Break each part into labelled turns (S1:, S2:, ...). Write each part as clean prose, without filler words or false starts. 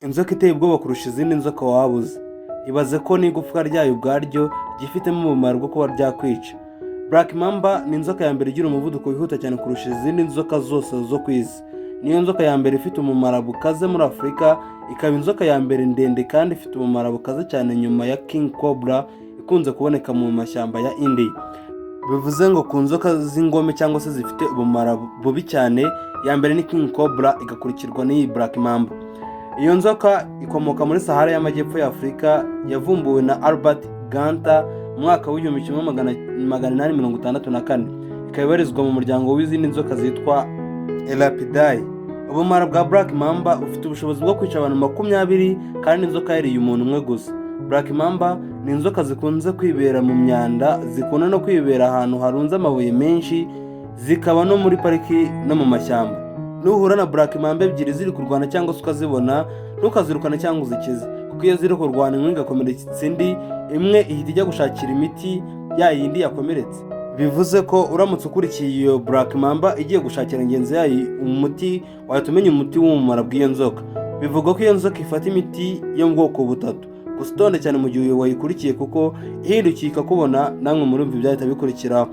S1: Inzoka iteye ubwoba kurusha izindi nzoka wabuze. Ibaze ko n'igufwa ryayo ubwaryo ryifitemo ubumara bwo kuba ryakwica. Black Mamba ni inzoka ya mbere igira umuvuduko wihuta cyane kurusha izindi nzoka zose zo ku isi. Niyo nzoka ya mbere ifite ubumara bukaze muri Afurika, ikaba inzoka ya mbere ndende kandi ifite ubumara bukaze cyane nyuma ya King Cobra ikunze kuboneka mu mashyamba ya India. Bivuze ngo ku nzoka z'ingome cyangwa se zifite ubumara bubi cyane, ya mbere ni King Cobra igakurikirwa n'iyi Black Mamba. Iyo nzoka ikomoka muri Sahara y'amajyepfo ya Afurika, yavumbuwe na Albert Ganta mu mwaka w'1864. Ikaba ibarizwa mu muryango w'izindi nzoka zitwa Elapidae. Ubumara bwa Black Mamba ufite ubushobozi bwo kwica abantu 20 kandi inzoka yariye umuntu umwe gusa. Black Mamba ni inzoka zikunze kwibera mu myanda, zikunda no kwibera ahantu harunze amabuye menshi, zikaba no muri pariki no mu mashyamba. Nuhura na Black Mamba ebyiri ziri kurwana cyangwa se ukazibona, ntukazirukane cyangwa uzikize, kuko iyo ziri kurwana imwe igakomeretsa indi, imwe ihita ijya gushakira imiti ya yindi yakomeretse. Bivuze ko uramutse ukurikiye iyo Black Mamba igiye gushakira ingenzi yayo umuti, wahita umenya umuti w'ubumara bw'iyo nzoka. Bivuga ko iyo nzoka ifata imiti yo mu bwoko butatu. Gusa utonde cyane mu gihe wayikurikiye, kuko ihindukiye ikakubona namwe murumva ibyahita bikurikiraho.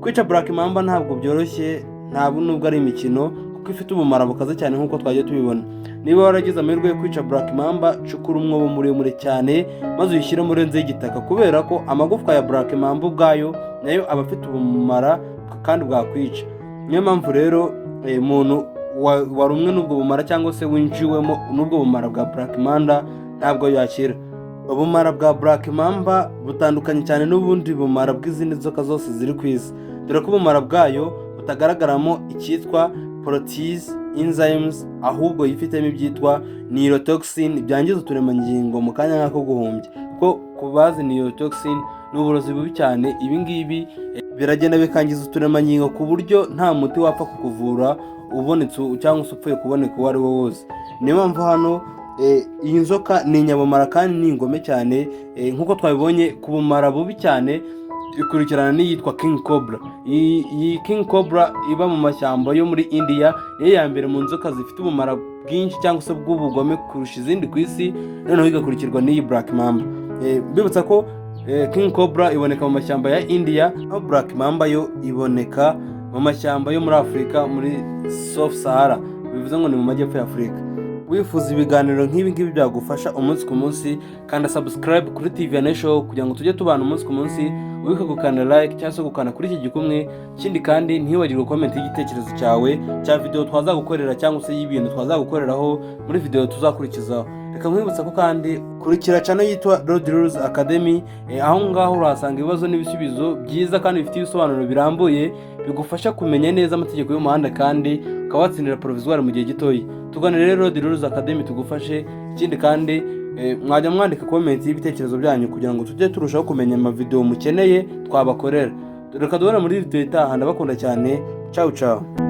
S1: Kwica Black Mamba ntabwo byoroshye, nubwo ari imikino, kuko ifite ubumara bukaze cyane nk'uko twagiye tubibona. Niba waragize amahirwe yo kwica Black Mamba, cukura umwobo muremure cyane maze uyishyire muri nze y'igitaka, kubera ko amagufwa ya Black Mamba ubwayo nayo aba afite ubumara kandi bwakwica. Niyo mpamvu rero umuntu warumwe n'ubwo bumara cyangwa se winjiwemo n'ubwo bumara bwa Black Mamba ntabwo yakira. Ubumara bwa Black Mamba butandukanye cyane n'ubundi bumara bw'izindi nzoka zose ziri ku isi, dore ko ubumara bwayo butagaragaramo icyitwa protease enzymes, ahubwo yifitemo ibyitwa neurotoxin byangiza uturemangingo mu kanya nk'ako guhumbya. Ko kubazi neurotoxin n'uburozi bubi cyane, ibi ngibi biragenda bikangiza uturemangingo ku buryo nta muti wapfa kukuvura ubonetse cyangwa se upfuye kuboneka uwo ari wo wose. Niyo mpamvu hano iyi nzoka ni inyabumara kandi ni ingome cyane, nk'uko twabibonye ku bumara bubi cyane ikurikirana n'iyitwa King Cobra. Iyi King Cobra iba mu mashyamba yo muri India, niyo ya mbere mu nzoka zifite ubumara bwinshi cyangwa se bw'ubugome kurusha izindi ku isi, noneho igakurikirwa n'iyi Black Mamba. Bibutsa ko King Cobra iboneka mu mashyamba ya India, aho Black Mamba yo iboneka mu mashyamba yo muri Afurika, muri South Sahara, bivuze ngo ni mu majyepfo ya Afurika. Wifuza ibiganiro nk'ibi ngibi byagufasha umunsi ku munsi, kanda subscribe kuri TV ya Show kugira ngo tujye tubana umunsi ku munsi. Wibuke gukanda like cyangwa se gukanda kuri iki gikumwe. Ikindi kandi ntiwibagirwe comment y'igitekerezo cyawe cya video twazagukorera cyangwa se y'ibintu twazagukoreraho muri video tuzakurikizaho. Reka nkwibutsa ko kandi kurikira channel yitwa Road Rules Academy, aho ngaho urahasanga ibibazo n'ibisubizo byiza kandi bifite ibisobanuro birambuye bigufasha kumenya neza amategeko y'umuhanda kandi ukawatsindira provisoire mu gihe gitoyi. Tugane rero Road Rules Academy tugufashe. Ikindi kandi mwajya mwandika comment y'ibitekerezo byanyu kugira ngo tujye turushaho kumenya ama video mukeneye twabakorera. Reka duhora muri video itaha. Ndabakunda cyane. Ciao ciao.